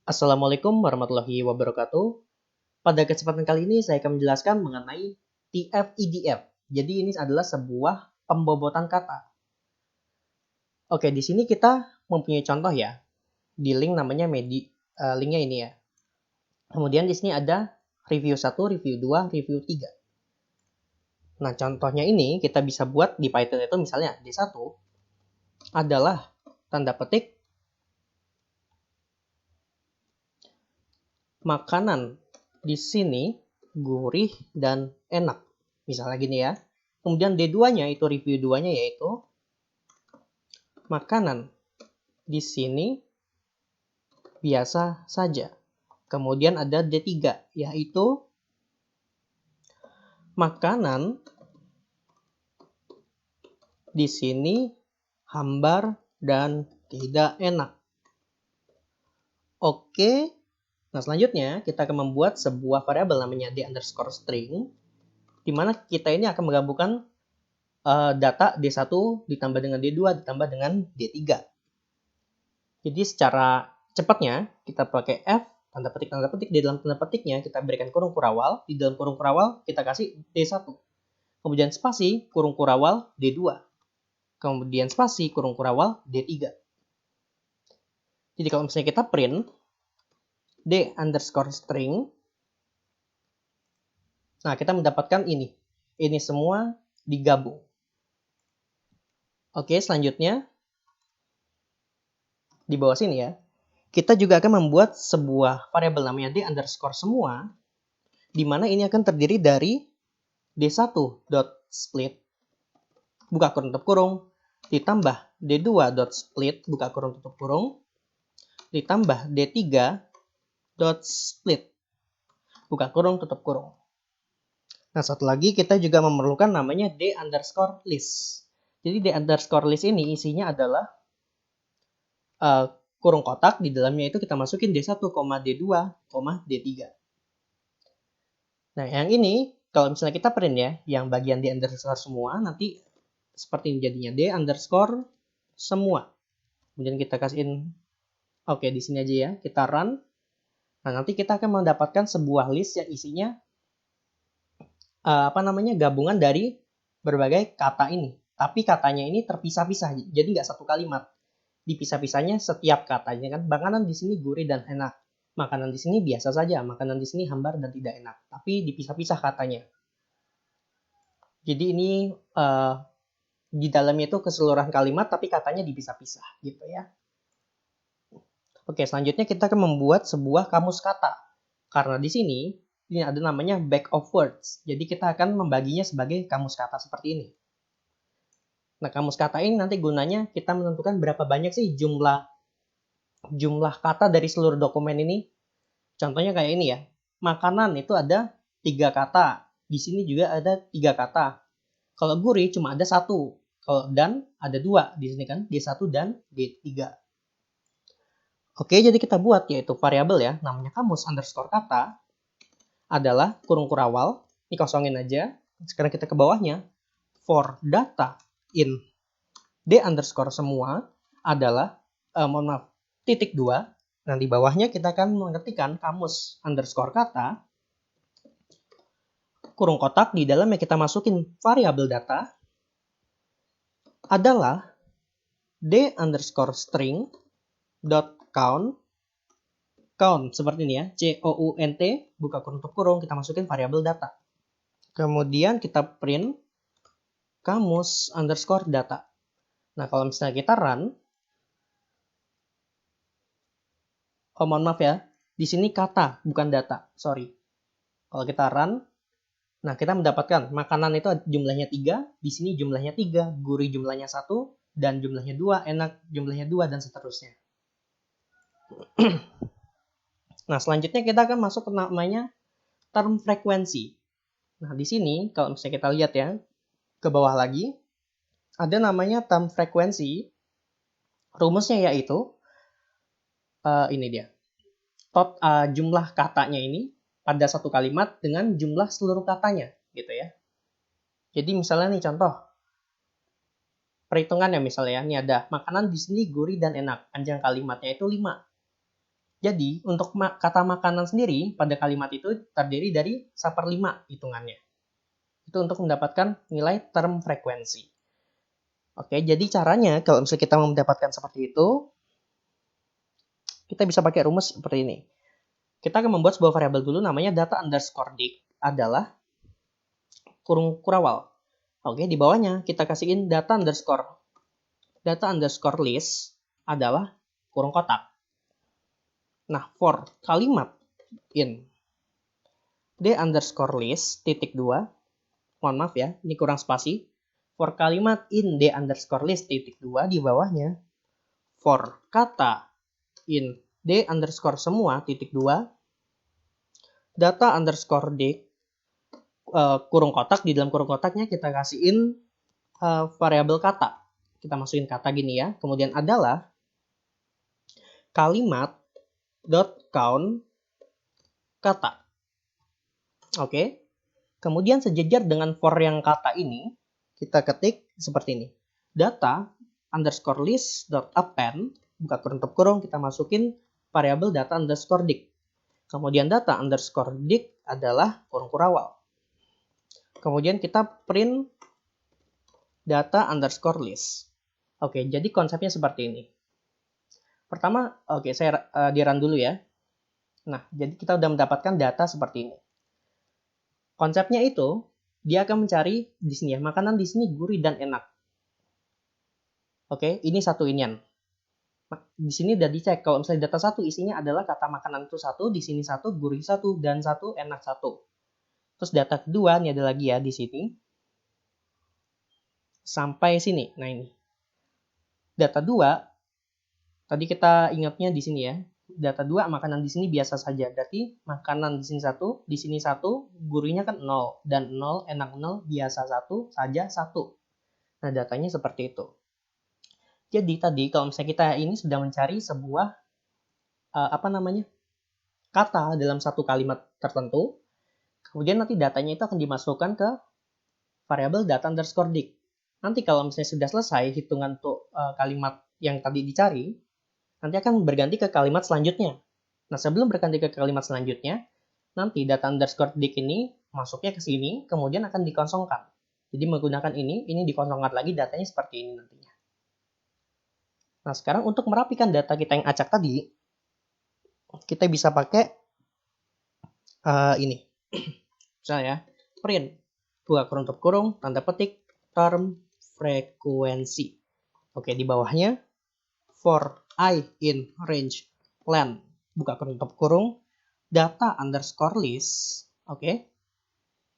Assalamualaikum warahmatullahi wabarakatuh. Pada kesempatan kali ini saya akan menjelaskan mengenai TF-IDF. Jadi ini adalah sebuah pembobotan kata. Oke, di sini kita mempunyai contoh ya. Di link namanya linknya ini ya. Kemudian di sini ada review 1, review 2, review 3. Nah, contohnya ini kita bisa buat di Python itu misalnya D1 adalah tanda petik makanan di sini gurih dan enak. Misalnya gini ya. Kemudian D2-nya itu review 2-nya yaitu makanan di sini biasa saja. Kemudian ada D3 yaitu makanan di sini hambar dan tidak enak. Oke. Nah, selanjutnya kita akan membuat sebuah variabel namanya d_string di mana kita ini akan menggabungkan data D1 ditambah dengan D2 ditambah dengan D3. Jadi secara cepatnya kita pakai F tanda petik di dalam tanda petiknya kita berikan kurung kurawal, di dalam kurung kurawal kita kasih D1. Kemudian spasi kurung kurawal D2. Kemudian spasi kurung kurawal D3. Jadi kalau misalnya kita print d_string, nah kita mendapatkan ini. Ini semua digabung. Oke, selanjutnya di bawah sini ya. Kita juga akan membuat sebuah variabel namanya d_semua, di mana ini akan terdiri dari d1.split buka kurung tutup kurung ditambah d2.split buka kurung tutup kurung ditambah d3.split buka kurung tutup kurung. Nah, satu lagi kita juga memerlukan namanya d_list. Jadi d_list ini isinya adalah kurung kotak, di dalamnya itu kita masukin D1, D2, D3. Nah, yang ini kalau misalnya kita print ya, yang bagian d_semua nanti seperti ini jadinya d_semua. Kemudian kita kasihin oke, di sini aja ya, kita run. Nah, nanti kita akan mendapatkan sebuah list yang isinya gabungan dari berbagai kata ini. Tapi katanya ini terpisah-pisah, jadi nggak satu kalimat. Dipisah-pisahnya setiap katanya kan. Makanan di sini gurih dan enak. Makanan di sini biasa saja. Makanan di sini hambar dan tidak enak. Tapi dipisah-pisah katanya. Jadi ini di dalamnya itu keseluruhan kalimat, tapi katanya dipisah-pisah gitu ya. Oke, selanjutnya kita akan membuat sebuah kamus kata. Karena di sini ini ada namanya bag of words. Jadi kita akan membaginya sebagai kamus kata seperti ini. Nah, kamus kata ini nanti gunanya kita menentukan berapa banyak sih jumlah kata dari seluruh dokumen ini. Contohnya kayak ini ya. Makanan itu ada 3 kata. Di sini juga ada 3 kata. Kalau gurih cuma ada 1. Kalau dan ada 2. Di sini kan D1 dan D3. Oke, jadi kita buat yaitu variabel ya, namanya kamus_kata adalah kurung kurawal. Ini kosongin aja. Sekarang kita ke bawahnya. For data in d_semua adalah titik 2. Nah, di bawahnya kita akan mengetikkan kamus_kata kurung kotak, di dalamnya kita masukin variabel data adalah d_string count seperti ini ya, count buka kurung tutup kurung, kita masukin variabel data. Kemudian kita print kamus_data. Nah, kalau misalnya kita run, mohon maaf ya, di sini kata bukan data, sorry. Kalau kita run, nah kita mendapatkan makanan itu jumlahnya 3, di sini jumlahnya 3, gurih jumlahnya 1, dan jumlahnya 2, enak jumlahnya 2, dan seterusnya. Nah, selanjutnya kita akan masuk ke namanya term frekuensi. Nah, di sini kalau misalnya kita lihat ya, ke bawah lagi, ada namanya term frekuensi. Rumusnya yaitu, ini dia. Jumlah katanya ini pada satu kalimat dengan jumlah seluruh katanya, gitu ya. Jadi misalnya nih contoh, perhitungannya misalnya, ini ada makanan di sini gurih dan enak. Panjang kalimatnya itu 5. Jadi, untuk kata makanan sendiri pada kalimat itu terdiri dari 1/5 hitungannya. Itu untuk mendapatkan nilai term frekuensi. Oke, jadi caranya kalau misalnya kita mau mendapatkan seperti itu, kita bisa pakai rumus seperti ini. Kita akan membuat sebuah variabel dulu namanya data underscore dict adalah kurung kurawal. Oke, di bawahnya kita kasihin data underscore list adalah kurung kotak. Nah, for kalimat in d underscore list titik 2, mohon maaf ya, ini kurang spasi. For kalimat in d underscore list titik 2 di bawahnya, for kata in d underscore semua titik 2, data underscore dict kurung kotak, di dalam kurung kotaknya kita kasihin variabel kata. Kita masukin kata gini ya. Kemudian adalah kalimat dot count kata. Oke. Kemudian sejajar dengan for yang kata ini, kita ketik seperti ini. Data underscore list dot append, buka kurung tutup kurung, kita masukin variabel data underscore dict. Kemudian data underscore dict adalah kurung kurawal. Kemudian kita print data underscore list. Oke, jadi konsepnya seperti ini. Pertama, oke, saya di run dulu ya. Nah, jadi kita udah mendapatkan data seperti ini. Konsepnya itu, dia akan mencari di sini ya, makanan di sini gurih dan enak. Oke, ini satu inian. Di sini udah dicek, kalau misalnya data 1 isinya adalah kata makanan itu 1, di sini 1, gurih 1, dan 1, enak 1. Terus data kedua, ini ada lagi ya di sini. Sampai sini. Nah, ini. Data 2, tadi kita ingatnya di sini ya. Data 2, makanan di sini biasa saja. Berarti makanan di sini 1, di sini 1, gurihnya kan 0. Dan 0, enak 0, biasa 1, saja 1. Nah, datanya seperti itu. Jadi tadi kalau misalnya kita ini sudah mencari sebuah kata dalam satu kalimat tertentu, kemudian nanti datanya itu akan dimasukkan ke variabel data underscore dict. Nanti kalau misalnya sudah selesai hitungan untuk kalimat yang tadi dicari, nanti akan berganti ke kalimat selanjutnya. Nah, sebelum berganti ke kalimat selanjutnya, nanti data underscore dict ini masuknya ke sini, kemudian akan dikosongkan. Jadi menggunakan ini dikosongkan lagi, datanya seperti ini nantinya. Nah, sekarang untuk merapikan data kita yang acak tadi, kita bisa pakai ini. Misalnya, print, buka kurung tutup kurung, tanda petik, term frekuensi. Oke, di bawahnya, for I in range len, buka kurung tutup kurung, data underscore list. Oke,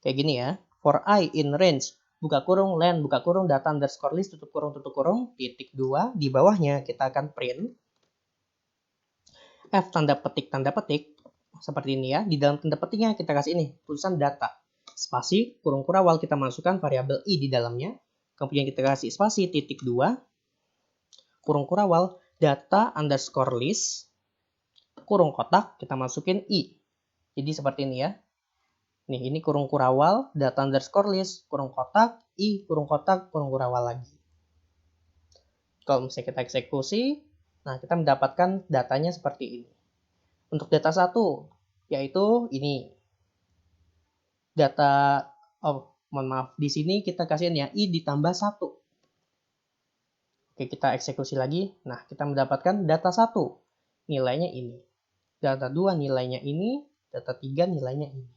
kayak gini ya. For I in range, buka kurung, len, buka kurung, data underscore list, tutup kurung, titik 2. Di bawahnya kita akan print F tanda petik, seperti ini ya. Di dalam tanda petiknya kita kasih ini, tulisan data. Spasi, kurung kurawal, kita masukkan variabel I di dalamnya. Kemudian kita kasih spasi, titik 2. Kurung kurawal, data underscore list. Kurung kotak, kita masukin I. Jadi seperti ini ya. Nih, ini kurung kurawal, data underscore list, kurung kotak, I, kurung kotak, kurung kurawal lagi. Kalau misalnya kita eksekusi, nah kita mendapatkan datanya seperti ini. Untuk data 1, yaitu ini. Data, mohon maaf, di sini kita kasihin ya, I ditambah 1. Oke, kita eksekusi lagi. Nah, kita mendapatkan data 1, nilainya ini. Data 2, nilainya ini. Data 3, nilainya ini.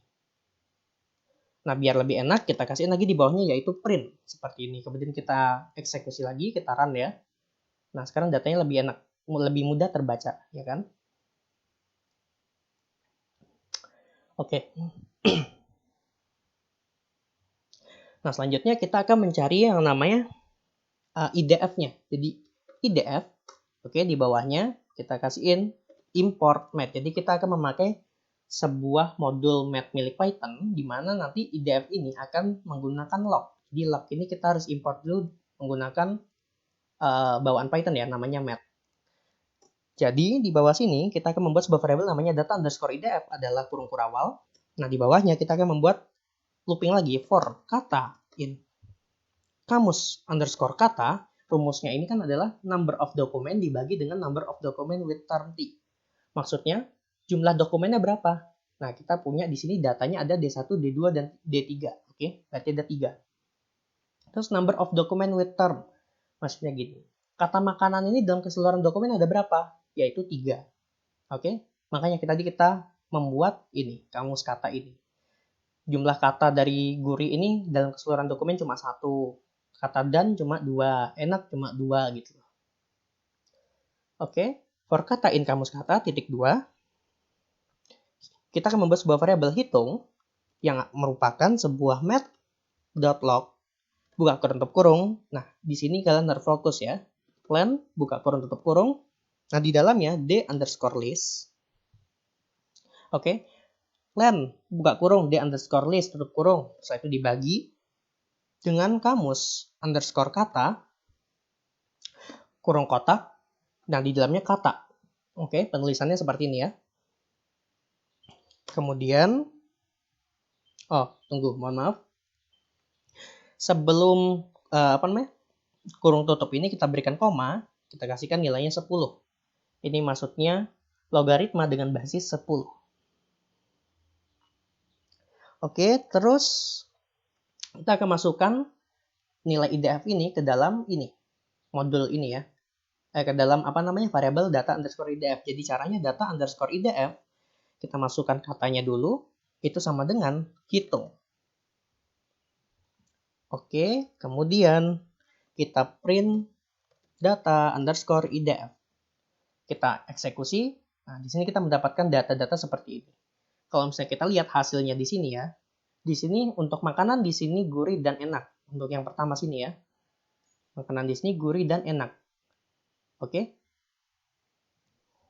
Nah, biar lebih enak, kita kasihin lagi di bawahnya, yaitu print. Seperti ini. Kemudian kita eksekusi lagi, kita run ya. Nah, sekarang datanya lebih enak, lebih mudah terbaca, ya kan? Oke. Nah, selanjutnya kita akan mencari yang namanya IDF-nya. Jadi, IDF, oke, di bawahnya kita kasihin import math. Jadi, kita akan memakai sebuah modul math milik Python, di mana nanti IDF ini akan menggunakan log. Di log ini kita harus import dulu menggunakan bawaan Python ya, namanya math. Jadi di bawah sini kita akan membuat sebuah variabel namanya data underscore IDF adalah kurung kurawal. Nah, di bawahnya kita akan membuat looping lagi for kata in kamus underscore kata. Rumusnya ini kan adalah number of document dibagi dengan number of document with term t. Maksudnya, jumlah dokumennya berapa? Nah, kita punya di sini datanya ada D1, D2, dan D3. Oke, berarti ada 3. Terus number of document with term. Maksudnya gini. Kata makanan ini dalam keseluruhan dokumen ada berapa? Yaitu 3. Oke, makanya tadi kita membuat ini, kamus kata ini. Jumlah kata dari gurih ini dalam keseluruhan dokumen cuma 1. Kata dan cuma 2. Enak cuma 2 gitu. Oke, for kata in kamus kata, titik 2. Kita akan membuat sebuah variabel hitung yang merupakan sebuah math.log buka kurung tutup kurung. Nah, di sini kalian harus fokus ya. Len buka kurung tutup kurung. Nah, di dalamnya d underscore list. Oke. Len buka kurung d underscore list tutup kurung. Setelah itu dibagi dengan kamus underscore kata kurung kotak. Nah, di dalamnya kata. Oke, penulisannya seperti ini ya. Kemudian, mohon maaf. Sebelum kurung tutup ini kita berikan koma, kita kasihkan nilainya 10. Ini maksudnya logaritma dengan basis 10. Oke, terus kita akan masukkan nilai IDF ini ke dalam modul ini ya. Ke dalam variabel data underscore IDF. Jadi caranya data underscore IDF, kita masukkan katanya dulu, itu sama dengan hitung. Oke, kemudian kita print data underscore IDF. Kita eksekusi. Nah, di sini kita mendapatkan data-data seperti ini. Kalau misalnya kita lihat hasilnya di sini ya. Di sini untuk makanan di sini gurih dan enak. Untuk yang pertama sini ya. Makanan di sini gurih dan enak. Oke.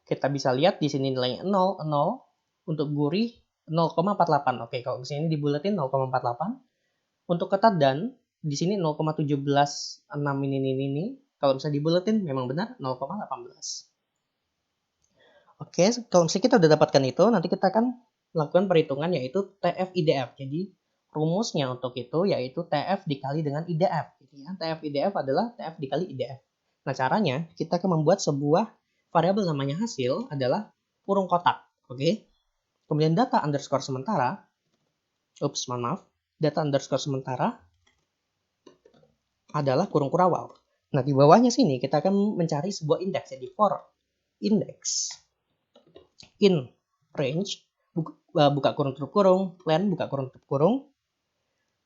Kita bisa lihat di sini nilainya 0, 0. Untuk gurih 0,48. Oke, kalau di sini dibulatin 0,48. Untuk ketat dan di sini 0,176 ini. Kalau misalnya dibulatin memang benar 0,18. Oke, kalau misalnya kita udah dapatkan itu, nanti kita akan melakukan perhitungan yaitu TF IDF. Jadi rumusnya untuk itu yaitu TF dikali dengan IDF. Gitu ya. TF IDF adalah TF dikali IDF. Nah, caranya kita akan membuat sebuah variabel namanya hasil adalah kurung kotak. Oke. Kemudian data underscore sementara. Data underscore sementara adalah kurung kurawal. Nah, di bawahnya sini kita akan mencari sebuah indeks. Jadi for index in range buka kurung tutup kurung, len buka kurung tutup kurung,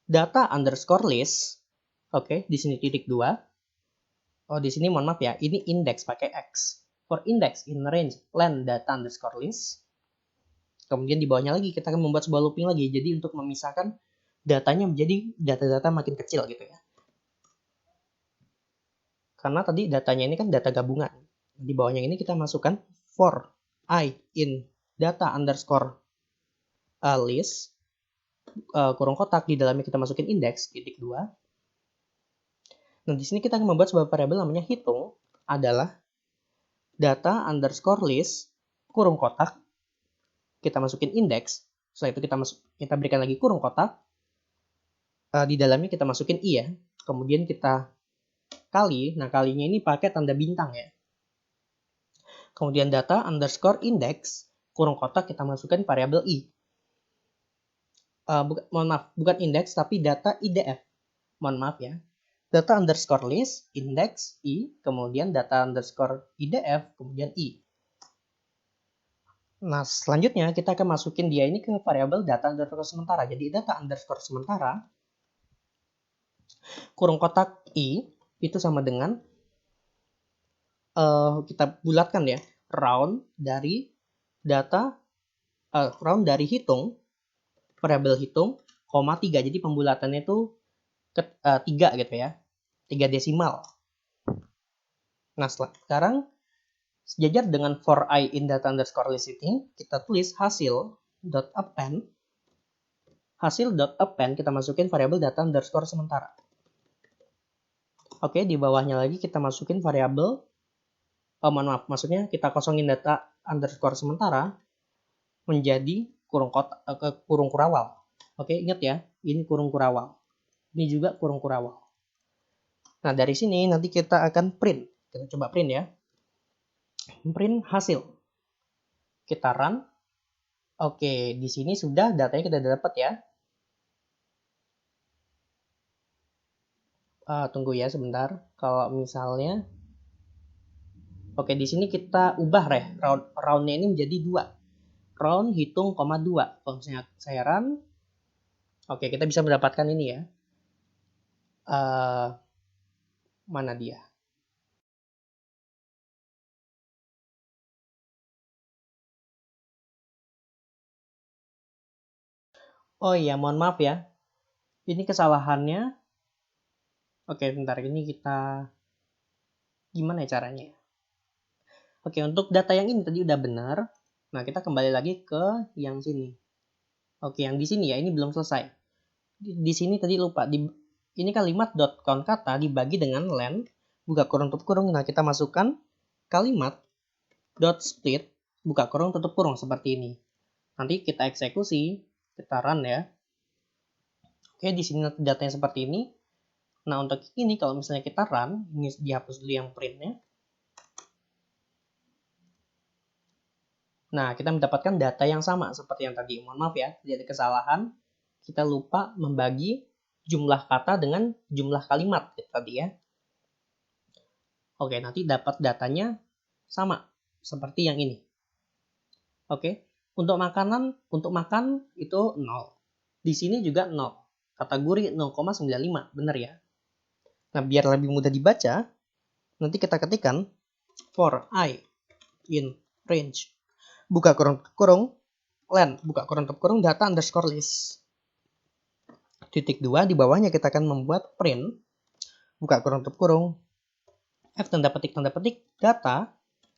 data underscore list. Oke, di sini titik 2. Di sini mohon maaf ya, ini index pakai X. For index in range len data underscore list. Kemudian di bawahnya lagi kita akan membuat sebuah looping lagi. Jadi untuk memisahkan datanya menjadi data-data makin kecil gitu ya. Karena tadi datanya ini kan data gabungan. Di bawahnya ini kita masukkan for I in data underscore list kurung kotak, di dalamnya kita masukin indeks titik 2. Nah, di sini kita akan membuat sebuah variabel namanya hitung adalah data underscore list kurung kotak, kita masukin indeks, setelah itu kita berikan lagi kurung kotak, di dalamnya kita masukin i ya, kemudian kita kali, nah kalinya ini pakai tanda bintang ya. Kemudian data underscore index kurung kotak, kita masukkan variabel i. Bukan indeks tapi data IDF. Mohon maaf ya. Data underscore list, index, i, kemudian data underscore IDF, kemudian i. Nah, selanjutnya kita akan masukin dia ini ke variabel data underscore sementara. Jadi data underscore sementara kurung kotak i itu sama dengan kita bulatkan ya, round dari hitung, variabel hitung, 3. Jadi pembulatannya itu 3 gitu ya. 3 desimal. Nah, sekarang sejajar dengan for I in data underscore list ini, kita tulis hasil.append kita masukin variabel data underscore sementara. Oke, di bawahnya lagi kita masukin variabel maksudnya kita kosongin data underscore sementara menjadi kurung kurawal. Oke, ingat ya, ini kurung kurawal. Ini juga kurung kurawal. Nah, dari sini nanti kita akan print. Kita coba print ya. Print hasil. Kita run. Oke, di sini sudah datanya kita dapat ya. Tunggu ya sebentar. Kalau misalnya, oke, di sini kita ubah roundnya ini menjadi 2. Round hitung, 2. Kalau misalnya saya run, oke, kita bisa mendapatkan ini ya. Mana dia? Oh iya, mohon maaf ya. Ini kesalahannya. Oke, bentar, ini kita gimana ya caranya? Oke, untuk data yang ini tadi udah benar. Nah, kita kembali lagi ke yang sini. Oke, yang di sini ya, ini belum selesai. Di sini tadi lupa. Ini kalimat .count kata dibagi dengan len, buka kurung tutup kurung. Nah, kita masukkan kalimat .split, buka kurung tutup kurung seperti ini. Nanti kita eksekusi, kita run ya. Oke, di sini datanya seperti ini. Nah, untuk ini kalau misalnya kita run, ini dihapus dulu yang printnya. Nah, kita mendapatkan data yang sama seperti yang tadi. Mohon maaf ya, jadi kesalahan. Kita lupa membagi jumlah kata dengan jumlah kalimat tadi ya. Oke, nanti dapat datanya sama seperti yang ini. Oke, untuk makan itu 0. Di sini juga 0. Kategori 0,95, benar ya? Nah, biar lebih mudah dibaca, nanti kita ketikkan for I in range, buka kurung tutup kurung, len, buka kurung tutup kurung, data underscore list. Titik 2, di bawahnya kita akan membuat print, buka kurung tutup kurung, F tanda petik, data,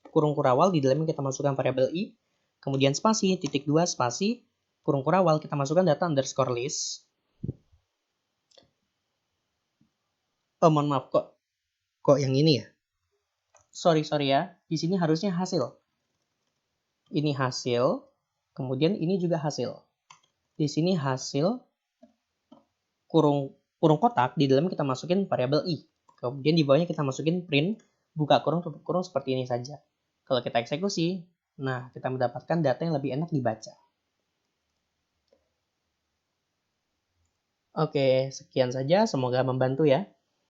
kurung kurawal, di dalamnya kita masukkan variabel I, kemudian spasi, titik 2, spasi, kurung kurawal, kita masukkan data underscore list. Oh, mohon maaf, kok yang ini ya? Sorry ya, di sini harusnya hasil. Ini hasil, kemudian ini juga hasil. Di sini hasil, kurung kotak, di dalamnya kita masukin variabel I. Kemudian di bawahnya kita masukin print, buka kurung tutup kurung seperti ini saja. Kalau kita eksekusi, nah kita mendapatkan data yang lebih enak dibaca. Oke, sekian saja. Semoga membantu ya.